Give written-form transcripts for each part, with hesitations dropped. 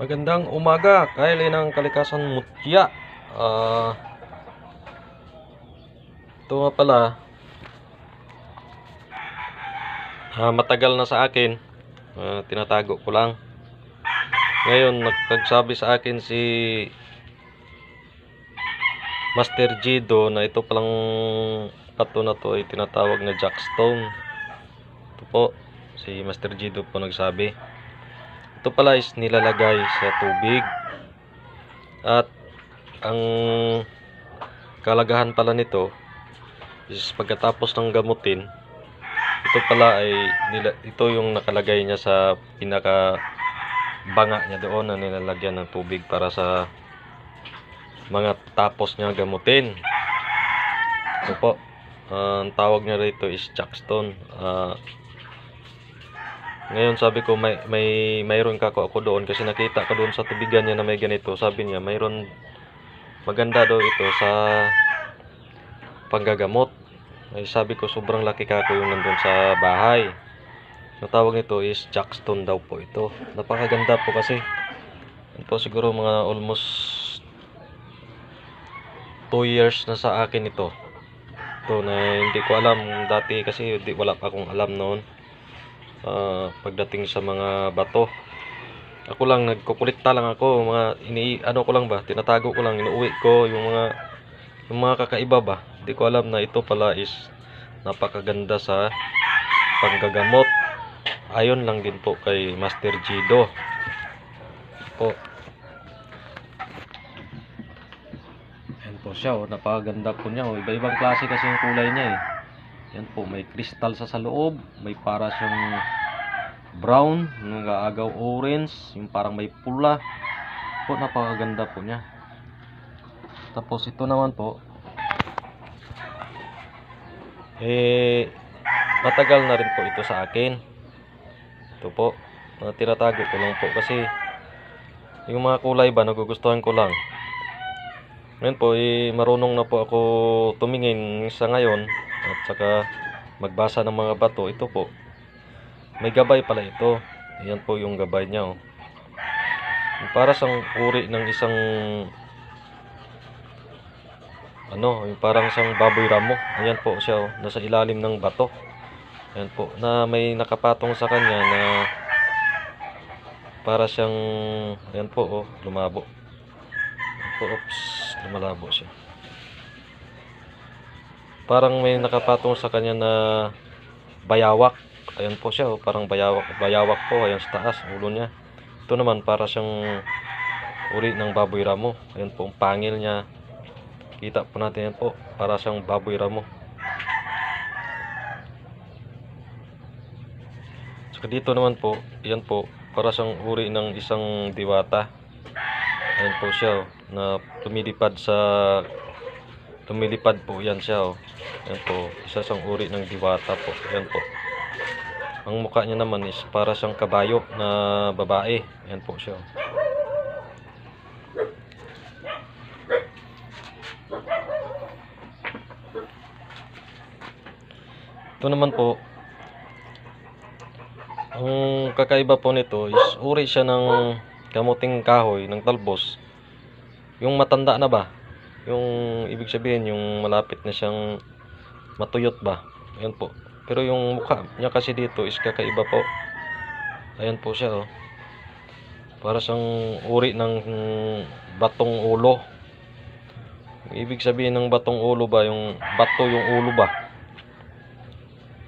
Magandang umaga, kaili ng Kalikasan Mutya. Ito nga pala, matagal na sa akin, tinatago ko lang. Ngayon, nagsabi sa akin si Master Jido na ito palang pato na to ay tinatawag na Jackstone. Ito po, si Master Jido po nagsabi. Ito pala is nilalagay sa tubig. At ang kalagahan pala nito is pagkatapos ng gamutin, ito pala ay ito yung nakalagay niya sa pinaka banga niya doon na nilalagyan ng tubig para sa mga tapos niya gamutin. Ito po, ang tawag niya rito is Jackstone. Ngayon sabi ko mayroon ako doon kasi nakita ko doon sa tubigan niya na may ganito. Sabi niya mayroon maganda daw ito sa panggagamot. Ay sabi ko sobrang laki kako yung nandun sa bahay. Ang tawag nito is Jackstone daw po ito. Napakaganda po kasi. Ito siguro mga almost 2 years na sa akin ito. Ito na hindi ko alam dati kasi wala pa akong alam noon. Pagdating sa mga bato, ako lang nagkukulikta lang ako, mga ano ko lang ba, tinatago ko lang, inuuwi ko yung mga kakaiba ba. Hindi ko alam na ito pala is napakaganda sa panggagamot. Ayon lang din po kay Master Jido po. Ayan po siya, napakaganda po niya. Iba-ibang klase kasi yung kulay niya eh. Yan po, may kristal sa loob, may para siyang brown, nag-aagaw orange, yung parang may pula. Po, napakaganda po niya. Tapos ito naman po, matagal na rin po ito sa akin. Ito po, tinatago ko lang po kasi yung mga kulay ba, nagugustuhan ko lang. Ngayon po, marunong na po ako tumingin sa ngayon at saka magbasa ng mga bato. Ito po, may gabay pala ito. Ayan po yung gabay niya oh. Para sang uri ng isang yung parang isang baboy ramo. Ayan po siya oh, nasa ilalim ng bato. Ayan po, na may nakapatong sa kanya na para siyang, ayan po oh, lumabo. Ayan po, oops, lumalabo siya. Parang may nakapatong sa kanya na bayawak. Ayan po siya oh, parang bayawak po. Ayan sa taas, ulo niya. Ito naman para siyang uri ng baboy ramo. Ayan po ang pangil niya. Kita po natin yan po, para siyang baboy ramo. Saka dito naman po, ayan po, para siyang uri ng isang diwata. Ayan po siya oh, na lumilipad po yan siya oh. Ayan po, isa siyang uri ng diwata po. Ayan po. Ang mukha niya naman is para siyang kabayo na babae. Ayan po siya oh. Ito naman po, ang kakaiba po nito is uri siya ng kamuting kahoy ng talbos. Yung matanda na ba? Yung ibig sabihin yung malapit na siyang matuyot ba? Ayan po. Pero yung mukha niya kasi dito is kakaiba po. Ayan po siya oh. Para siyang uri ng batong ulo. Ibig sabihin ng batong ulo ba? Yung bato yung ulo ba?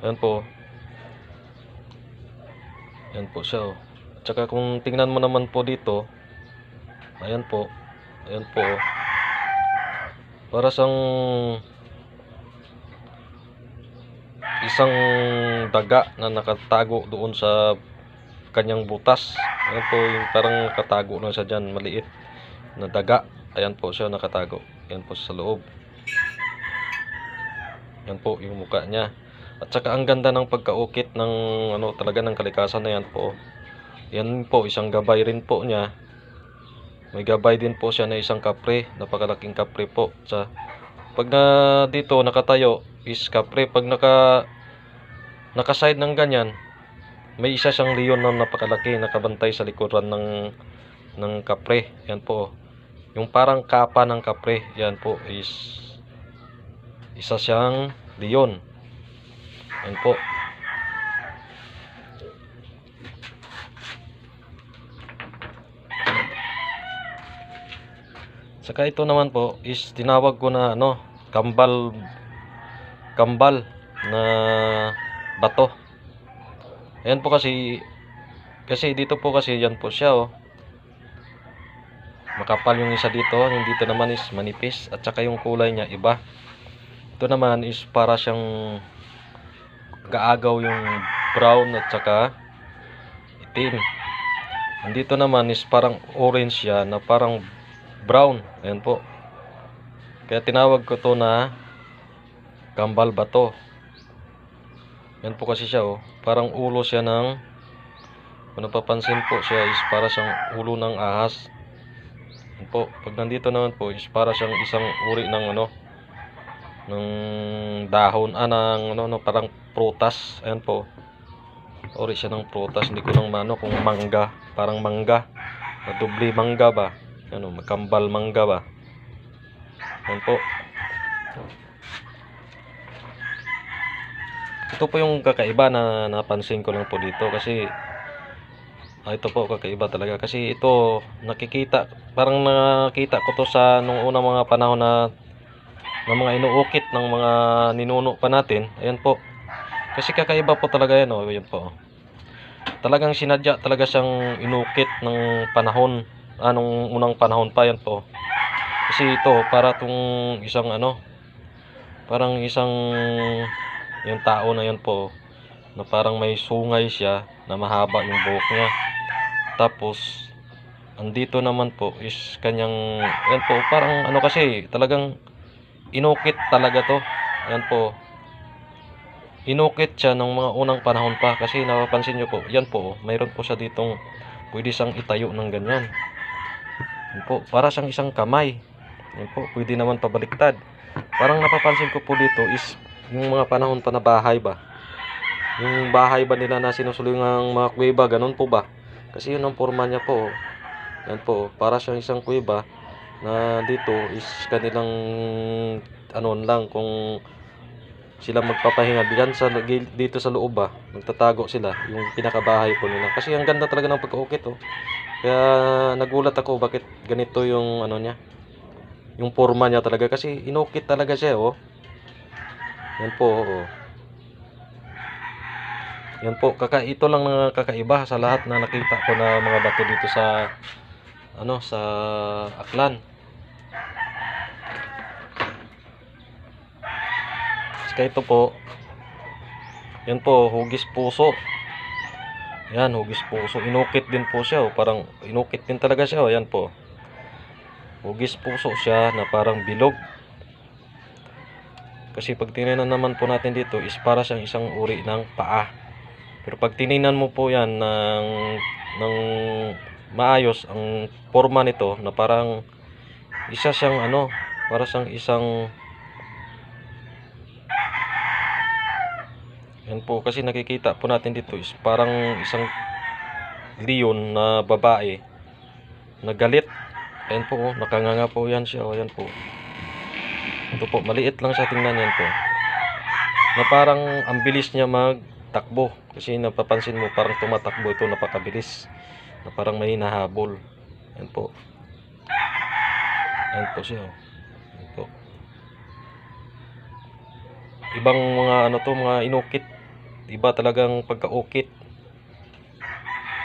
Ayan po. Ayan po siya oh. Tsaka kung tingnan mo naman po dito, ayan po. Ayan po oh. Para siyang isang daga na nakatago doon sa kanyang butas. Ayan po, yung parang nakatago lang siya dyan, maliit na daga. Ayan po siya nakatago. Ayan po sa loob. Ayan po yung mukha niya. At saka ang ganda ng pagkaukit ng talaga ng kalikasan na yan po. Yan po, isang gabay rin po niya. May gabay din po siya na isang kapre, napakalaking kapre po. Pag dito nakatayo is kapre, pag naka-side ng ganyan, may isa siyang leon na napakalaki nakabantay sa likuran ng ng kapre. Yan po. Yung parang kapa ng kapre. Yan po is isa siyang leon. Yan po. Saka ito naman po is tinawag ko na kambal na bato. Ayan po kasi dito po kasi yan po siya makapal yung isa dito, yung dito naman is manipis at saka yung kulay niya iba. Ito naman is para siyang gaagaw yung brown at saka itim. Andito naman is parang orange siya na parang brown. Ayan po. Kaya tinawag ko to na kambal bato. Yan po kasi siya parang ulo siya ng, kung napapansin po siya is para siyang ulo ng ahas. Yan po. Pag nandito naman po is para siyang isang uri ng ng dahon ng parang prutas. Ayan po. Uri siya ng prutas. Hindi ko lang kung mangga, parang mangga. Na dubli mangga ba? Kambal mangga ba? Ayan po. Ito po yung kakaiba na napansin ko lang po dito kasi ito po kakaiba talaga kasi ito parang nakita ko to sa nung unang mga panahon na mga inuukit ng mga ninuno pa natin. Ayan po. Kasi kakaiba po talaga yan Ayan po. Talagang sinadya talaga siyang inukit ng panahon, nung unang panahon pa. Yan po. Kasi ito para tong isang parang isang yung tao na yan po na parang may sungay siya na mahaba yung buhok niya. Tapos andito naman po is kanyang yan po parang kasi talagang inukit talaga to. Yan po. Inukit siya ng mga unang panahon pa kasi napapansin nyo po. Yan po. Mayroon po siya ditong pwede siyang itayo ng ganyan. Yan po. Para siyang isang kamay. Yan po. Pwede naman pabaliktad. Parang napapansin ko po dito is yung mga panahon pa na bahay ba. Yung bahay ba nila na sinusulungang mga kuweba, ganun po ba? Kasi yun ang forma niya po. Yan po, para siyang isang kuweba na dito is kanilang lang kung sila magpapahinga diyan dito sa loob ba. Magtatago sila, yung pinakabahay po nila. Kasi ang ganda talaga ng pagkaukit Kaya nagulat ako bakit ganito yung niya. Yung forma niya talaga kasi inukit talaga siya Yan po Yan po, ito lang na kakaiba sa lahat na nakita ko na mga bato dito sa sa Aklan. Kaya ito po, yan po, hugis puso. Yan, hugis puso. Inukit din po siya parang inukit din talaga siya yan po. Hugis puso siya na parang bilog. Kasi pag tinignan naman po natin dito is para siyang isang uri ng paa. Pero pag tinignan mo po yan ng maayos ang forma nito na parang isa siyang para siyang isang yan po kasi nakikita po natin dito is parang isang leon na babae na galit. Ayan po nakanganga po yan siya yan po. Ito po, maliit lang siya tingnan yan po. Na parang ang bilis niya magtakbo. Kasi napapansin mo parang tumatakbo ito, napakabilis. Na parang may nahabol. Yan po. Yan po siya. Yan po. Ibang mga mga inukit. Iba talagang pagkaukit.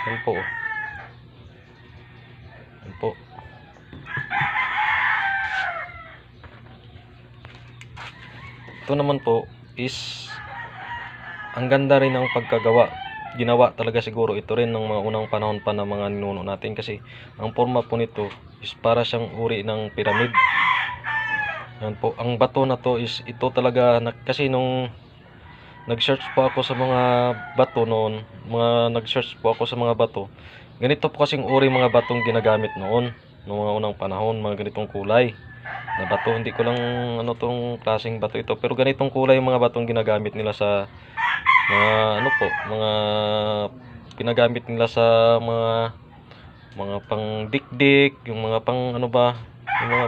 Yan po. Yan po. Ito naman po is ang ganda rin ng pagkagawa. Ginawa talaga siguro ito rin ng mga unang panahon pa ng mga ninuno natin kasi ang forma po nito is para siyang uri ng piramid. Yan po, ang bato na to is ito talaga kasi nung nag-search po ako sa mga bato noon, nag-search po ako sa mga bato. Ganito po kasing uri mga batong ginagamit noong mga unang panahon, mga ganitong kulay na bato. Hindi ko lang tong klaseng bato ito, pero ganitong kulay yung mga batong ginagamit nila sa mga mga ginagamit nila sa mga mga pang dikdik, yung mga pang ano ba, yung mga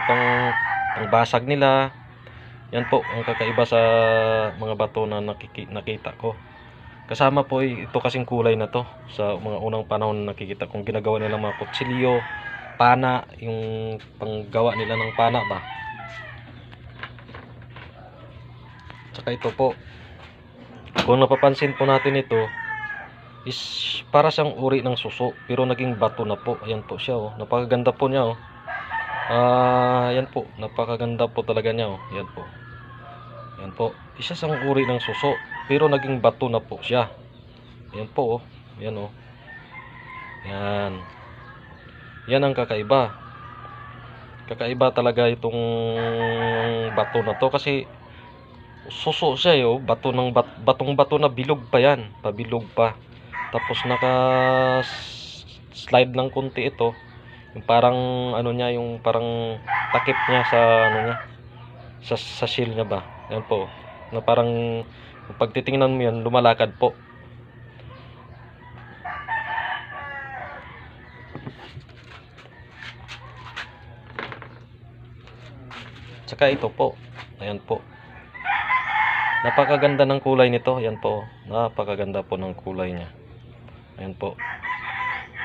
pangbasag nila. Yan po ang kakaiba sa mga bato na nakita ko. Kasama po ito kasing kulay na to sa mga unang panahon na nakikita kong ginagawa nila mga kutsilyo, pana, yung panggawa nila ng pana ba. Tsaka ito po, kung napapansin po natin ito, is para siyang uri ng suso pero naging bato na po. Ayan po siya oh. Napakaganda po niya oh. Ayan po, napakaganda po talaga niya oh. Ayan po. Ayan po, isa siyang uri ng suso pero naging bato na po siya. Ayan po oh. Ayan oh. Ayan. Yan ang kakaiba. Kakaiba talaga itong bato na to kasi suso siya yo, batong bato na bilog pa yan, pabilog pa. Tapos naka slide ng konti ito. Yung parang ano niya, yung parang takip niya sa ano niya. Sa shell niya ba. Ayan po. Na parang pag titingnan mo yan, lumalakad po. Tsaka ito po. Ayan po. Napakaganda ng kulay nito. Ayan po. Napakaganda po ng kulay niya. Ayan po.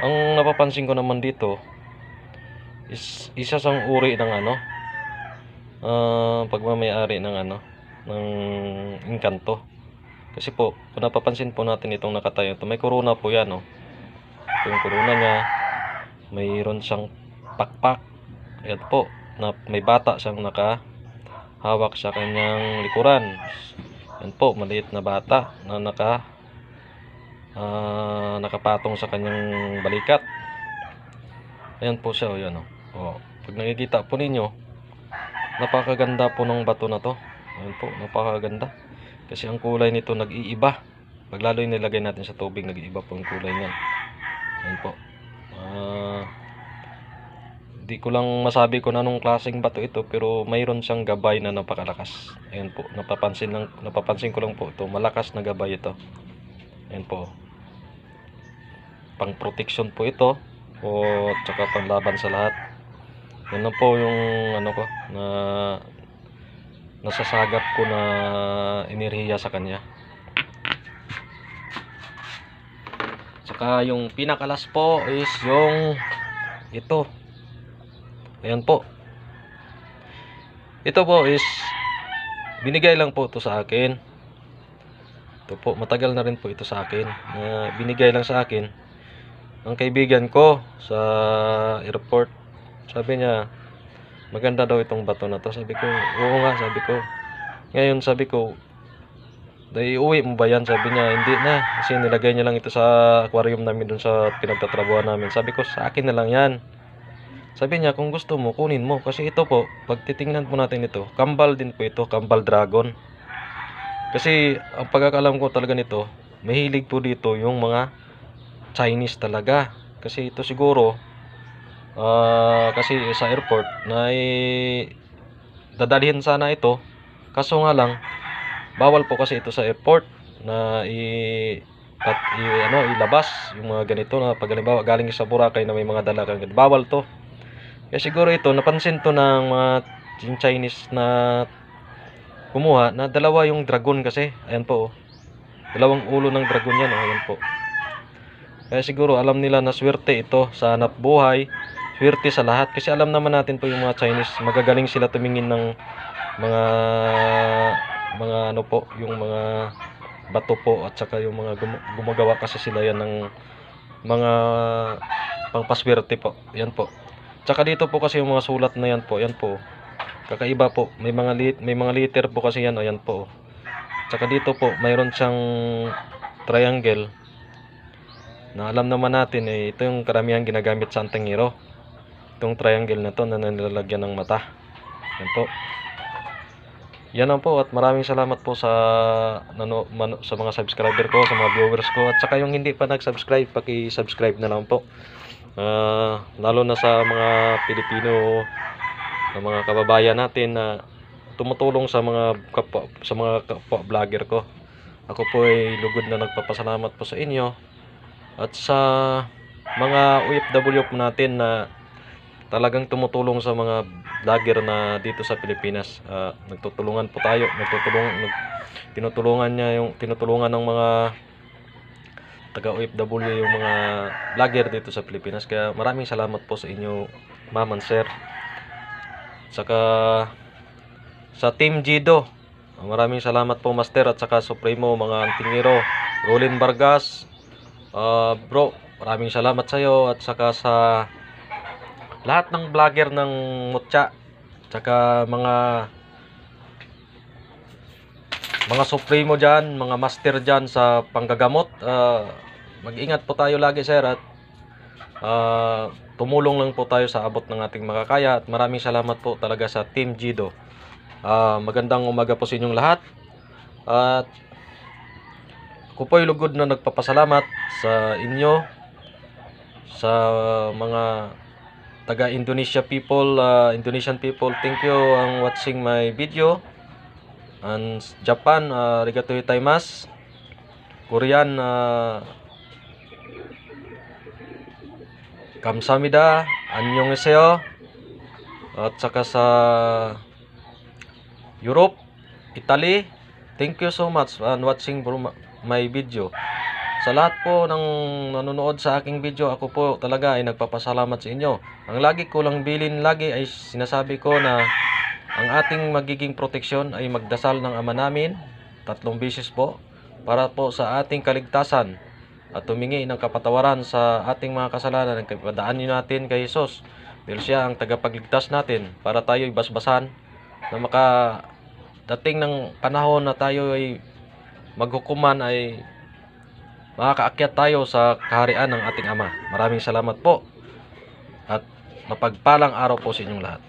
Ang napapansin ko naman dito is isa sang uri ng ano, pagmamay-ari ng ano, ng engkanto. Kasi po, kung napapansin po natin itong nakatayo ito, may corona po yan oh. Ito yung corona niya. Mayroon siyang pakpak. Ayan po, na may bata siyang nakahawak sa kanyang likuran. Ayan po, maliit na bata na nakapatong sa kanyang balikat. Ayan po siya oh, yan oh. Oh, pag nakikita po ninyo, napakaganda po ng bato na to. Ayan po, napakaganda. Kasi ang kulay nito nag-iiba. Pag lalo yung nilagay natin sa tubig, nag-iiba po yung kulay niyan. Ayan po. Di ko lang masabi kung anong klaseng bato ito, pero mayroon siyang gabay na napakalakas. Ayan po, napapansin ko lang po ito, malakas na gabay ito. Ayan po. Pang protection po ito o tsaka panlaban sa lahat. Yan na po yung ano ko na nasasagap ko na enerhiya sa kanya. Saka yung pinakalas po is yung ito. Ayan po. Ito po is binigay lang po ito sa akin. Ito po, matagal na rin po ito sa akin. Binigay lang sa akin ang kaibigan ko sa airport. Sabi niya, maganda daw itong bato na to. Sabi ko, oo nga, sabi ko. Ngayon sabi ko, dahil uwi mo ba yan? Sabi niya, hindi na. Kasi nilagay niya lang ito sa aquarium namin dun sa pinagtatrabuhan namin. Sabi ko, sa akin na lang yan. Sabi niya, kung gusto mo, kunin mo. Kasi ito po, pag titingnan po natin ito, kambal din po ito, kambal dragon. Kasi, ang pagkakalam ko talaga nito, mahilig po dito yung mga Chinese talaga. Kasi ito siguro, kasi sa airport na dadalhin sana ito, kaso nga lang bawal po kasi ito sa airport na ilabas yung mga ganito na pag halimbawa galing sa Boracay na may mga dala kang bawal to. Kaya siguro ito napansin to ng mga yung Chinese na kumuha na dalawa yung dragon kasi. Ayan po oh. Dalawang ulo ng dragon yan oh. Ayan po. Kaya siguro alam nila na swerte ito sa hanap buhay, swerte sa lahat. Kasi alam naman natin po yung mga Chinese, magagaling sila tumingin ng mga ano po, yung mga bato po at saka yung mga gumagawa kasi sila yan ng mga pangpaswerte po. Yan po. Tsaka dito po kasi yung mga sulat na yan po, kakaiba po. May mga liter po kasi yan, o yan po. Tsaka dito po, mayroon siyang triangle. Na alam naman natin ito yung karamihan ginagamit sa Antingero. Itong triangle na to na nilalagyan ng mata. Yan po. Yan lang po at maraming salamat po sa mga subscriber ko, sa mga viewers ko at saka yung hindi pa nag-subscribe, paki-subscribe na lang po. Lalo na sa mga Pilipino, na mga kababayan natin na tumutulong sa mga kapwa vlogger ko. Ako po ay lugod na nagpapasalamat po sa inyo at sa mga OFW po natin na talagang tumutulong sa mga vlogger na dito sa Pilipinas. Nagtutulungan po tayo, tinutulungan ng mga taga OFW yung mga vlogger dito sa Pilipinas. Kaya maraming salamat po sa inyo, ma'am and sir. Saka sa Team Jido, maraming salamat po master, at saka Supremo, mga antingero, Rolin Vargas, bro, maraming salamat sa iyo, at saka sa lahat ng vlogger ng Mutya, saka mga Supremo dyan, mga master dyan sa panggagamot. Mag-ingat po tayo lagi sir, at tumulong lang po tayo sa abot ng ating makakaya. At maraming salamat po talaga sa Team Jido. Magandang umaga po sa inyong lahat. At ako po'y lugod na nagpapasalamat sa inyo, sa mga taga Indonesian people. Thank you ang watching my video. And Japan, arigatou gozaimasu. Korean, kamsahamnida, annyeonghaseyo. At saka sa Europe, Italy, thank you so much and watching my video. Sa lahat po ng nanonood sa aking video, ako po talaga ay nagpapasalamat sa inyo. Ang lagi ko lang bilin lagi ay sinasabi ko na ang ating magiging proteksyon ay magdasal ng Ama namin 3 beses po para po sa ating kaligtasan, at humingi ng kapatawaran sa ating mga kasalanan. Padaanin natin kay Jesus dahil siya ang tagapagligtas natin, para tayo ay basbasan na makadating ng panahon na tayo ay maghukuman, ay makakaakyat tayo sa kaharian ng ating Ama. Maraming salamat po at mapagpalang araw po sa inyong lahat.